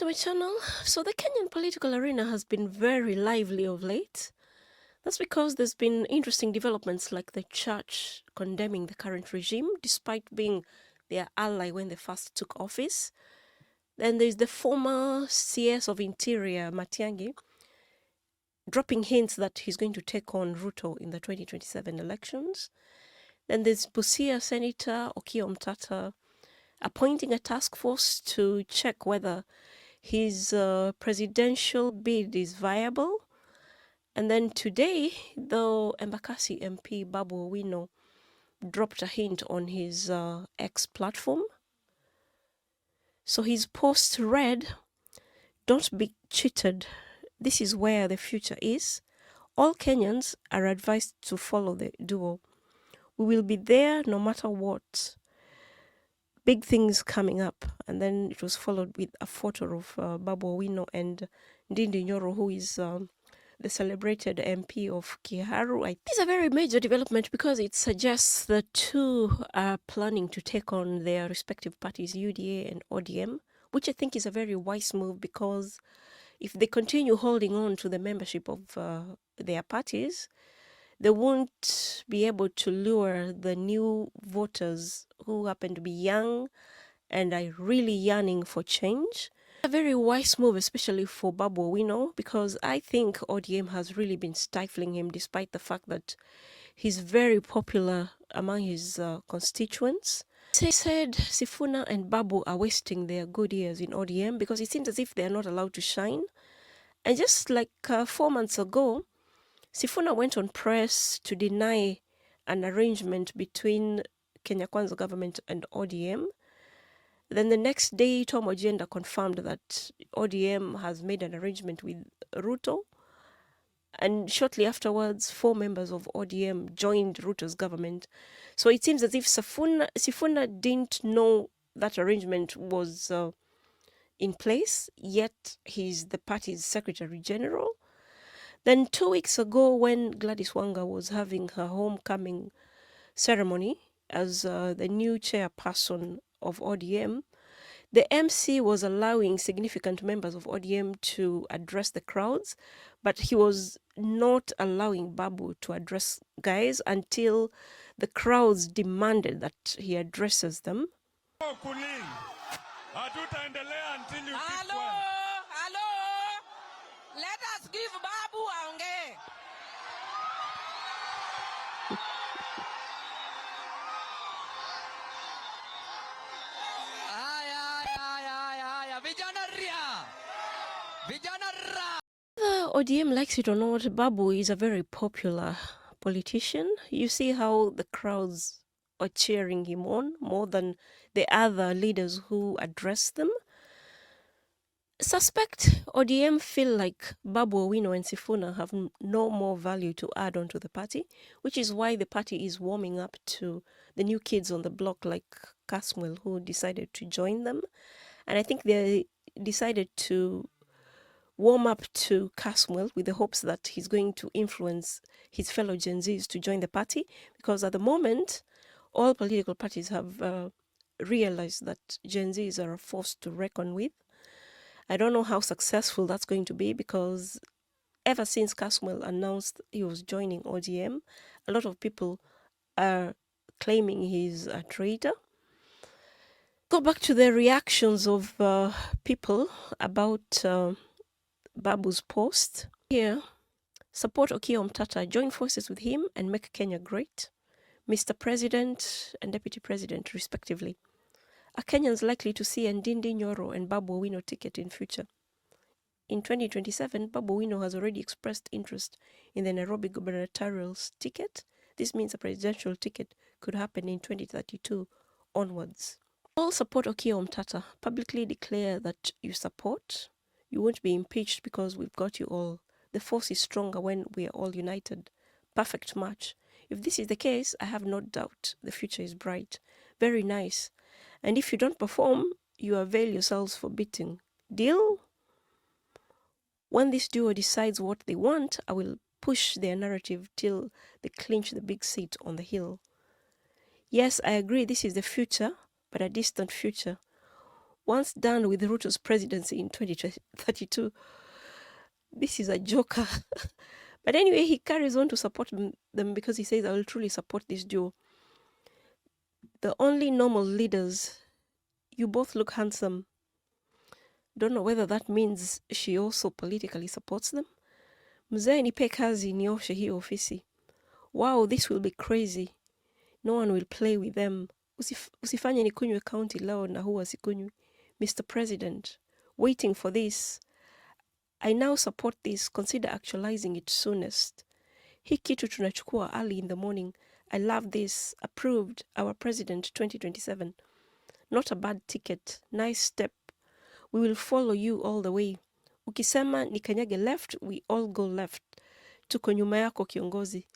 to my channel. So the Kenyan political arena has been very lively of late. That's because there's been interesting developments like the church condemning the current regime despite being their ally when they first took office. Then there's the former CS of Interior, Matiang'i, dropping hints that he's going to take on Ruto in the 2027 elections. Then there's Busia Senator Okiya Omtatah appointing a task force to check whether his presidential bid is viable. And then today, though, Embakasi MP Babu Owino dropped a hint on his X platform. So his post read, "Don't be cheated. This is where the future is. All Kenyans are advised to follow the duo. We will be there no matter what. Big things coming up." And then it was followed with a photo of Babu Owino and Ndindi Nyoro, who is the celebrated MP of Kiharu. This is a very major development because it suggests the two are planning to take on their respective parties, UDA and ODM, which I think is a very wise move because if they continue holding on to the membership of their parties, they won't be able to lure the new voters who happen to be young and are really yearning for change. A very wise move, especially for Babu Owino, because I think ODM has really been stifling him despite the fact that he's very popular among his constituents. They said Sifuna and Babu are wasting their good years in ODM because it seems as if they're not allowed to shine. And just like 4 months ago, Sifuna went on press to deny an arrangement between Kenya Kwanza government and ODM. Then the next day, Tom Ojienda confirmed that ODM has made an arrangement with Ruto. And shortly afterwards, 4 members of ODM joined Ruto's government. So it seems as if Sifuna didn't know that arrangement was in place, yet he's the party's Secretary General. Then 2 weeks ago, when Gladys Wanga was having her homecoming ceremony as the new chairperson of ODM, the MC was allowing significant members of ODM to address the crowds, but he was not allowing Babu to address guys until the crowds demanded that he addresses them. Hello, let us give Babu aongee. Whether ODM likes it or not, Babu is a very popular politician. You see how the crowds are cheering him on more than the other leaders who address them. Suspect ODM feel like Babu Owino and Sifuna have no more value to add on to the party, which is why the party is warming up to the new kids on the block like Kasmuel, who decided to join them. And I think they decided to warm up to Kasmuel with the hopes that he's going to influence his fellow Gen Zs to join the party, because at the moment, all political parties have realized that Gen Zs are a force to reckon with. I don't know how successful that's going to be because ever since Kasmuel announced he was joining ODM, a lot of people are claiming he's a traitor. Go back to the reactions of people about Babu's post. Here, support Okiya Omtatah, join forces with him and make Kenya great. Mr. President and Deputy President, respectively. Are Kenyans likely to see Ndindi, Nyoro and Babu Owino ticket in future? In 2027, Babu Owino has already expressed interest in the Nairobi gubernatorial ticket. This means a presidential ticket could happen in 2032 onwards. All support Okiya Omtatah. Publicly declare that you support. You won't be impeached because we've got you all. The force is stronger when we are all united. Perfect match. If this is the case, I have no doubt the future is bright. Very nice. And if you don't perform, you avail yourselves for beating. Deal? When this duo decides what they want, I will push their narrative till they clinch the big seat on the hill. Yes, I agree this is the future, but a distant future. once done with Ruto's presidency in 2032. This is a joker. But anyway, he carries on to support them because he says, I will truly support this duo. The only normal leaders, you both look handsome. Don't know whether that means she also politically supports them. Mzee nipe kazi nioshe hii ofisi. Wow, this will be crazy. No one will play with them. Usifanye nikunywe county leo na huwa sikunywi. Mr. President, waiting for this. I now support this. Consider actualizing it soonest. Hii kitu tunachukua early in the morning. I love this. Approved. Our President 2027. Not a bad ticket. Nice step. We will follow you all the way. Ukisema nikanyage left, we all go left. Tuko nyuma yako kiongozi.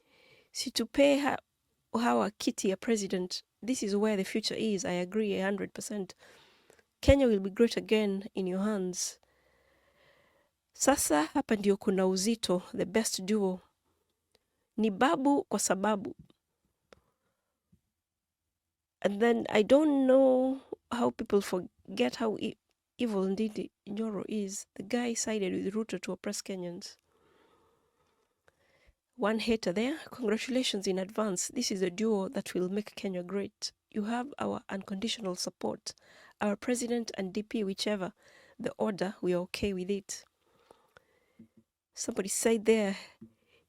Situpe hawa kiti ya president. This is where the future is. I agree 100%. Kenya will be great again in your hands. Sasa hapa ndio kuna uzito, the best duo. Ni Babu kwa sababu. And then I don't know how people forget how evil Ndindi Nyoro is. The guy sided with Ruto to oppress Kenyans. One hater there. Congratulations in advance. This is a duo that will make Kenya great. You have our unconditional support. Our president and DP, whichever the order, we are okay with it. Somebody said there,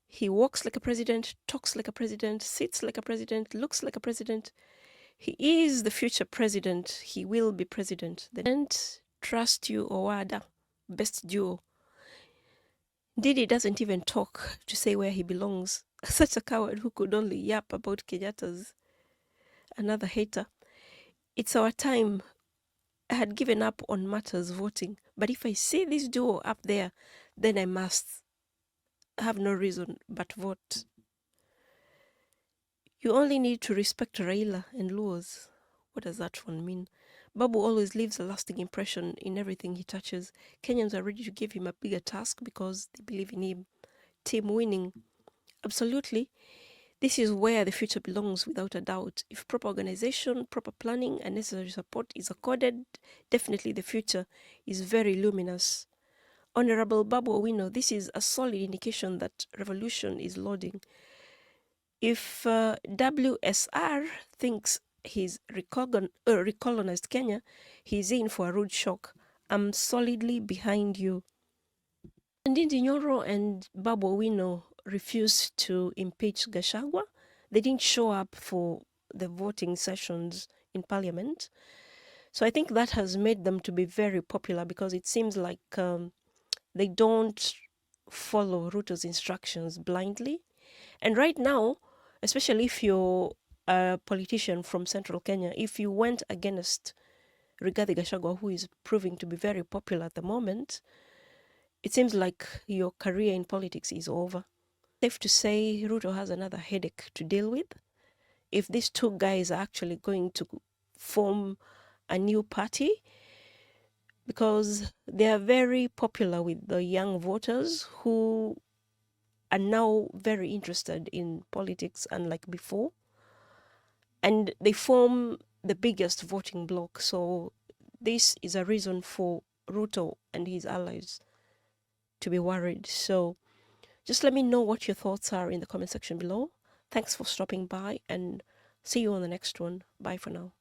he walks like a president, talks like a president, sits like a president, looks like a president. He is the future president. He will be president. And trust you, Owada. Best duo. Ndindi doesn't even talk to say where he belongs. Such a coward who could only yap about Kenyatta's. Another hater. It's our time. I had given up on matters voting. But if I see this duo up there, then I must have no reason but vote. You only need to respect Raila and Luos. What does that one mean? Babu always leaves a lasting impression in everything he touches. Kenyans are ready to give him a bigger task because they believe in him. Team winning. Absolutely. This is where the future belongs without a doubt. If proper organization, proper planning, and necessary support is accorded, definitely the future is very luminous. Honorable Babu Owino, this is a solid indication that revolution is loading. If WSR thinks he's recolonized Kenya, he's in for a rude shock. I'm solidly behind you. Ndindi Nyoro and Babu Owino refused to impeach Gachagua. They didn't show up for the voting sessions in parliament. So I think that has made them to be very popular because it seems like they don't follow Ruto's instructions blindly. And right now, especially if you're a politician from central Kenya, if you went against Rigathi Gachagua, who is proving to be very popular at the moment, it seems like your career in politics is over. Safe to say Ruto has another headache to deal with. If these two guys are actually going to form a new party, because they are very popular with the young voters who are now very interested in politics unlike before. And they form the biggest voting bloc. So this is a reason for Ruto and his allies to be worried. So just let me know what your thoughts are in the comment section below. Thanks for stopping by and see you on the next one. Bye for now.